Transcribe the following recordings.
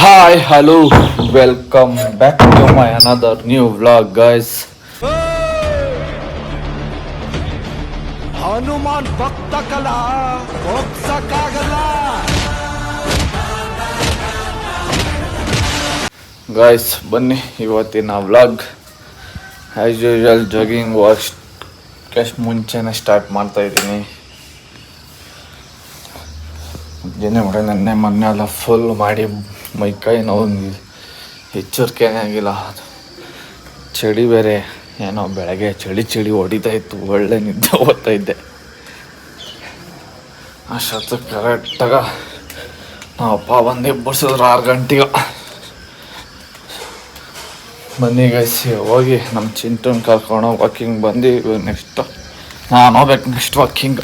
Hi, hello, welcome back to my another new vlog, guys. Hanuman ಭಕ್ತ ಕಲಾ ಮೋಕ್ಷಕ್ಕಾಗಲ್ಲ. Guys, ಬನ್ನಿ ಇವತ್ತಿನ vlog as usual jogging walk ಮುಂಚೆನೇ start ಮಾಡ್ತಾ ಇದ್ದೀನಿ. ಏನೇ ಮಾಡಿ ನೆನ್ನೆ ಮೊನ್ನೆ ಎಲ್ಲ ಫುಲ್ ಮಾಡಿ ಮೈಕೈ ನೋವು ಎಚ್ಚರಿಕೆನೇ ಆಗಿಲ್ಲ. ಚಳಿ ಬೇರೆ ಏನೋ ಬೆಳಗ್ಗೆ ಚಳಿ ಹೊಡಿತಾ ಇತ್ತು, ಒಳ್ಳೆ ನಿದ್ದೆ ಓದ್ತಾ ಇದ್ದೆ. ಅಷ್ಟೊತ್ತು ಕರೆಕ್ಟಾಗ ನಮ್ಮ ಅಪ್ಪ ಬಂದು ಎಬ್ಬರ್ಸಿದ್ರು 6 ಗಂಟೆಗೆ. ಬನ್ನಿ ಗೈಸ್, ಹೋಗಿ ನಮ್ಮ ಚಿಂಟನ್ ಕರ್ಕೊಂಡು ವಾಕಿಂಗ್ ಬಂದು ನೆಕ್ಸ್ಟ್ ನಾನು ಹೋಗ್ಬೇಕು ನೆಕ್ಸ್ಟ್ ವಾಕಿಂಗ್.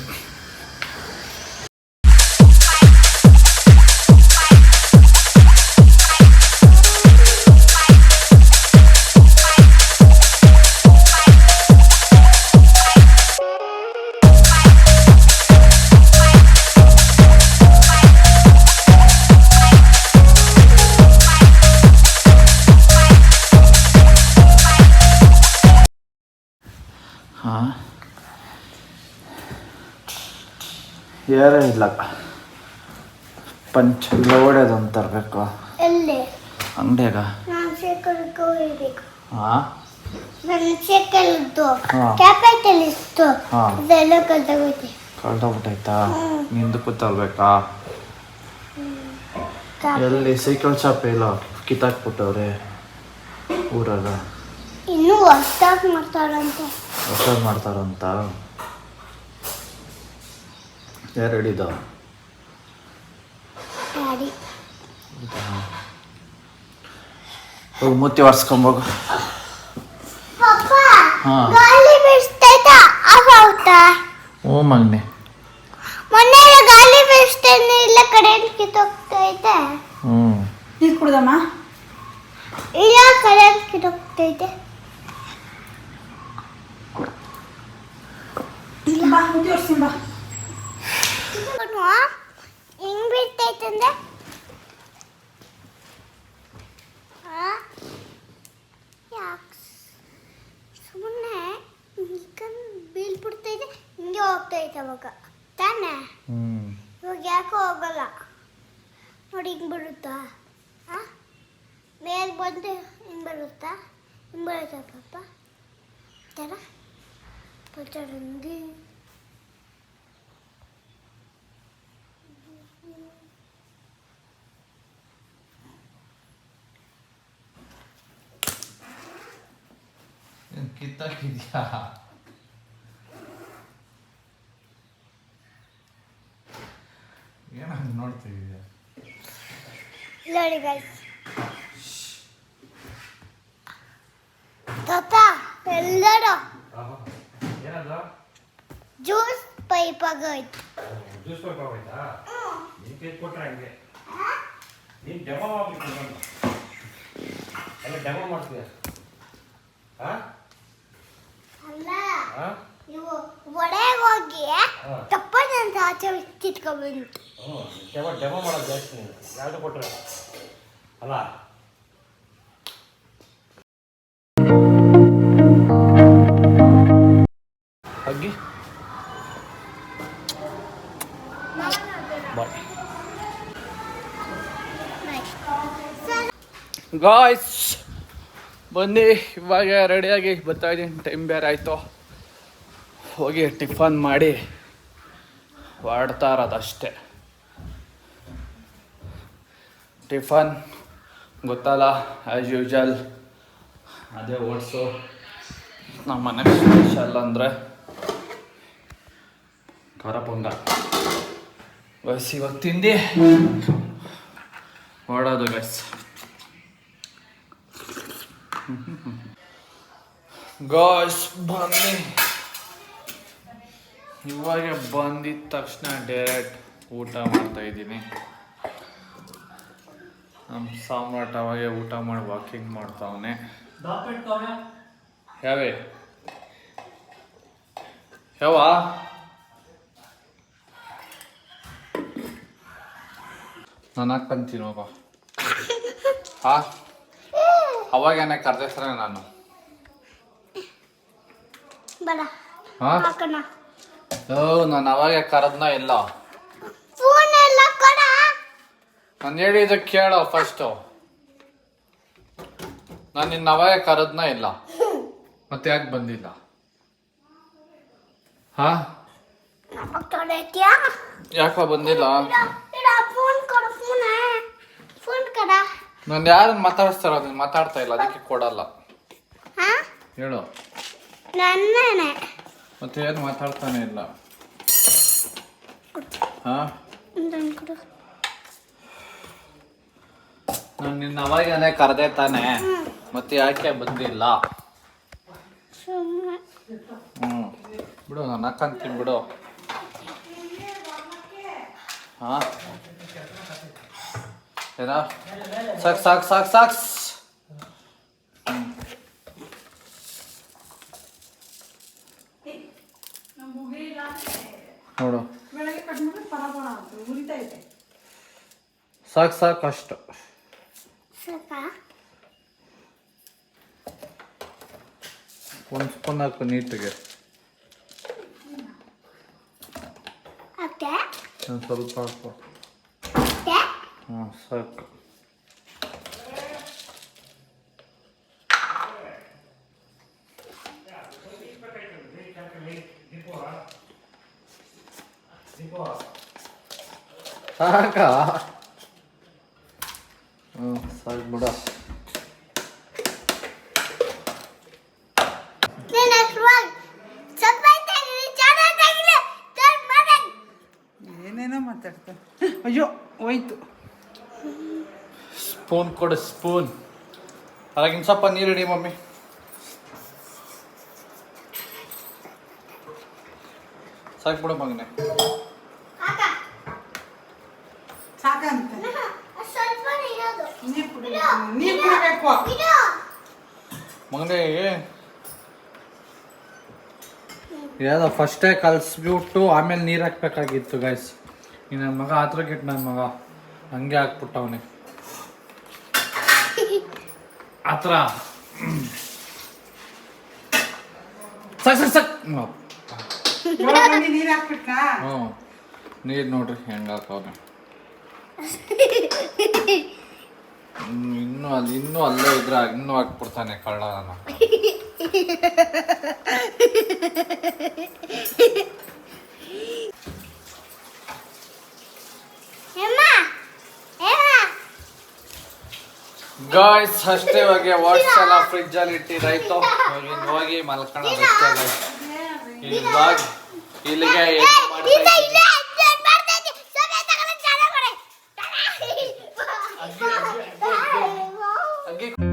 ಹಾಂ, ಯಾರೇ ಇಲ್ಲ ಪಂಚ್ ಲೋಡೆದು ಅಂತ ತರಬೇಕು ಎಲ್ಲಿ ಅಂಗಡಿಯಾಗ. ನಾನು ಶೇಖರಕ್ಕೆ ಹೋಗ್ಬೇಕು. ಹಾಂ ನನ್ನ ಶೇಖರದ್ದು ಹಾಂ ಕ್ಯಾಪಿಟಲ್ ಇತ್ತು, ಹಾಂ ಅದೆಲ್ಲ ಕಲ್ತೋಗೈತೆ. ಕಳ್ದೋಗ್ಬಿಟ್ಟೈತಾ? ನಿಂದಕ್ಕೂ ತರಬೇಕಾ? ಎಲ್ಲಿ ಸೈಕಲ್ ಶಾಪ್ ಇಲ್ಲ ಕಿತ್ತಾಕ್ಬಿಟ್ಟವ್ರೆ ಊರಾಗ. ಇನ್ನೂ ಹೊಸ್ದಾಗಿ ಮಾಡ್ತಾರಂತೆ. ಹೊಸದು ಮಾಡ್ತಾರಂತ. ಯಾರು ಹೇಳಿದ? ಗಾಡಿ ಹೋಗಿ ಮೂತಿ ಒರ್ಸ್ಕೊಂಬೋಗು. ಪಪ್ಪ ಹಾಂ ಗಾಳಿ ಬೀಸ್ತೈತಾ ಆಫ್ ಆಗುತ್ತಾ? ಹ್ಞೂ ಮಗನೆ, ಮೊನ್ನೆ ಗಾಳಿ ಬೀಸ್ತೇನೆ, ಇಲ್ಲ ಕರೆಂಟ್ ಕಿತ್ತೋಗ್ತೈತೆ. ಹ್ಞೂ ನೀರು ಕುಡ್ದಮ್ಮ? ಇಲ್ಲ ಕರೆಂಟ್ ಕಿತ್ತೋಗ್ತೈತೆ. ಬಾ ಮುದ್ದೆ ಒರ್ಸ್ತೀನಿ ಬಾ. ಹಿಂಗ್ ಬೀಳ್ತೈತಂದ್ರೆ ಯಾಕೆ ಸುಮ್ಮನೆ ಹಿಲ್ಕಂಡು ಬೀಳ್ಬಿಡ್ತೈತೆ, ಹಿಂಗೆ ಹೋಗ್ತೈತೆ ಅವಾಗ ತಾನೇ. ಹ್ಞೂ ಇವಾಗ ಯಾಕೋ ಹೋಗಲ್ಲ ನೋಡಿ, ಹಿಂಗೆ ಬರುತ್ತಾ? ಹಾಂ, ಮೇಲೆ ಬಂದು ಹಿಂಗೆ ಬರುತ್ತಾ? ಹಿಂಗೆ ಬರುತ್ತಾ ಪಾಪ ಥರ ಪಚರಂಗಿ. ಕಿತ್ತಾಕಿದ್ಯಾ? ಏನಂತ ನೋಡ್ತಿದ್ಯಾ? ನೋಡಿ ಗೈಸ್, ತಾತ ಎಲ್ಲರೂ ಏನದು? ಜ್ಯೂಸ್ ಪೈಪ್ ಆಗೋಯ್ತು. ಜ್ಯೂಸ್ ಪೈಪ್ ಆಗೋಯ್ತಾ? ನೀನು ಕೇಕ್ ಕೊಟ್ರೆ ಹಂಗೆ ನೀನು ಡೆಮೋ ಮಾಡ್ಬಿಟ್ಟು ನಾನು ಎಲ್ಲ ಡೆಮೋ ಮಾಡ್ತೀಯ? ಹಾಂ ಅಲ್ಲ, ಹಾಂ ನೀವು ಒಡೆಗೆ ಹೋಗಿ ತಪ್ಪದಂತ ಆಚೆ ಕಿತ್ಕೊಂಡ್ಬಂತು. ಹ್ಞೂ ಡೆಮೋ ಮಾಡೋದು ಜಾಸ್ತಿ ನೀನು ಯಾವುದು ಕೊಟ್ಟರೆ ಅಲ್ಲ. ಅಗ್ಗಿ ಗಾಯ್ಸ್ ಬನ್ನಿ, ಇವಾಗ ರೆಡಿಯಾಗಿ ಬರ್ತಾ ಇದ್ದೀನಿ. ಟೈಮ್ ಬೇರೆ ಆಯಿತು, ಹೋಗಿ ಟಿಫನ್ ಮಾಡಿ ಹೊರಡ್ತಾ ಇರೋದಷ್ಟೇ. ಟಿಫನ್ ಗೊತ್ತಲ್ಲ, ಆ್ಯಸ್ ಯೂಶುವಲ್ ಅದೇ ಓಟ್ಸು. ನಮ್ಮ ಮನೆಗೆ ಸ್ಪೆಷಲ್ ಅಂದರೆ ಖಾರ ಪೊಂಗಲ್. ಬಸ್ ಇವಾಗ ತಿಂದು ಹೊರಡೋದು ಗೈಸ್. ಗಾಯ್ಸ್ ಬನ್ನಿ, ಇವಾಗ ಬಂದಿದ್ದ ತಕ್ಷಣ ಡೈರೆಕ್ಟ್ ಊಟ ಮಾಡ್ತಾ ಇದ್ದೀನಿ. ನಮ್ಮ ಸಾಮ್ರಾಟ್ ಅವಾಗೆ ಊಟ ಮಾಡಿ ವಾಕಿಂಗ್ ಮಾಡ್ತಾವನೆ. ಯಾವೇ ಯಾವ ನಾನು ಹಾಕ್ಕೊಂತೀನಿ ಹೋಗೋ. ಹಾ ಅವಾಗೇನೆ ಕರ್ದೆ ಸರ ನಾನು ಬರ ಹಾ ಹಾಕೋಣ ಓ ನಾನು ಅವಾಗ ಕರೆದ್ನ ಇಲ್ಲ. ಫೋನ್ ಎಲ್ಲ ಕೊಡ. ನಾನು ಹೇಳಿದ ಕೇಳೋ ಫಸ್ಟು. ನಾನು ನಿನ್ನ ಅವಾಗ ಕರೆದ್ನ ಇಲ್ಲ, ಮತ್ತೆ ಯಾಕೆ ಬಂದಿಲ್ಲ? ಹಾ ಯಾಕ ಬಂದಿಲ್ಲ? ಫೋನ್ ಕೊಡ. ಫೋನ್ ಕೊಡ. ನಾನು ಯಾರನ್ನ ಮಾತಾಡಿಸ್ತಾರ ನೀನು ಮಾತಾಡ್ತಾ ಇಲ್ಲ, ಅದಕ್ಕೆ ಕೊಡಲ್ಲ. ಹಾ ಹೇಳು. ನನ್ನೇನೆ ಮತ್ತೆ ಏನು ಮಾತಾಡ್ತಾನೆ ಇಲ್ಲ. ಹಾ ನಾನು ನಿನ್ನ ಅವಾಗೇನೆ ಕರೆದೆ ತಾನೆ, ಮತ್ತೆ ಯಾಕೆ ಬಂದಿಲ್ಲ? ಸುಮ್ಮನೆ ಬಿಡು, ನಾನು ಹಾಕಂತೀನಿ ಬಿಡು. ಹಾ ಏನ ಸಾಕ್ ಸಾಕ್ ಸಾಕ್ ಸಾಕ್ಸ್. ನೋಡು ಬೆಳಗ್ಗೆ ಕಟ್ ಮಾಡಿ ಪರ ಅಂತ ಉರಿತಾ ಇದೆ. ಸಾಕು ಸಾಕು ಅಷ್ಟು. ಸಾಕಾ? ಒಂದು ಸ್ಪೂನ್ ಹಾಕು ನೀಟಿಗೆ. ಅತ್ತೆ ಒಂದು ಸ್ವಲ್ಪ ಹಾಕು. ಅತ್ತೆ ಹಾಂ ಸಾಕು. ಸಾಕ ಹ್ಞೂ ಸಾಕು ಬಿಡ. ಏನೇನೋ ಮಾತಾಡ್ತಾ. ಅಯ್ಯೋ ಹೋಯ್ತು. ಸ್ಪೂನ್ ಕೊಡು ಸ್ಪೂನ್. ಅದಾಗಿನ ಸ್ವಲ್ಪ ನೀರು ಇಡಿ ಮಮ್ಮಿ. ಸಾಕು ಬಿಡು ಮಗನೆ. ಸಾಕಂತ ಸ್ವಲ್ಪ ಇರೋದು. ನೀರು ಕುಡಿಬೇಕು. ನೀರು ಕುಡಿಬೇಕು. ಮಗನೇ ಯಾವ್ದೋ ಫಸ್ಟೇ ಕಲಿಸ್ಬಿಟ್ಟು ಆಮೇಲೆ ನೀರು ಹಾಕ್ಬೇಕಾಗಿತ್ತು ಗೈಸ್. ಈ ನನ್ನ ಮಗ ಆತ್ರ ಕೆಟ್ಟ ನನ್ನ ಮಗ ಹಂಗೆ ಹಾಕ್ಬಿಟ್ಟವನೆ ಆತರ. ಸಾಕ್ ಸಾಕ್ ಸಾಕ್. ನೀರು ಹಾಕ್ಬಿಟ್ನಾ? ಹ್ಞೂ ನೀರು ನೋಡ್ರಿ ಹೆಂಗೆ ಹಾಕವ್ನೆ. ಇನ್ನೂ ಅಲ್ಲೇ ಇದ್ರೆ ಇನ್ನೂ ಹಾಕ್ಬಿಡ್ತಾನೆ ಕಳ್ಳ ನಾನು. ಗಾಯ್ಸ್ ಅಷ್ಟೇ ಹೋಗಿ ವಾಟ್ಸ್ ಎಲ್ಲ ಫ್ರಿಜ್ ಅಲ್ಲಿ ಇಟ್ಟಿರಾಯ್ತು. ಹೋಗಿ ಮಲ್ಕೊಳ್ಳೋದು ಅಷ್ಟೇ ಗೈಸ್. ಈ ಬ್ಲಾಗ್ ಇಲ್ಲಿಗೆ ಎಂಡ್ ಮಾಡ್ತಾ ಇದ್ದೀನಿ.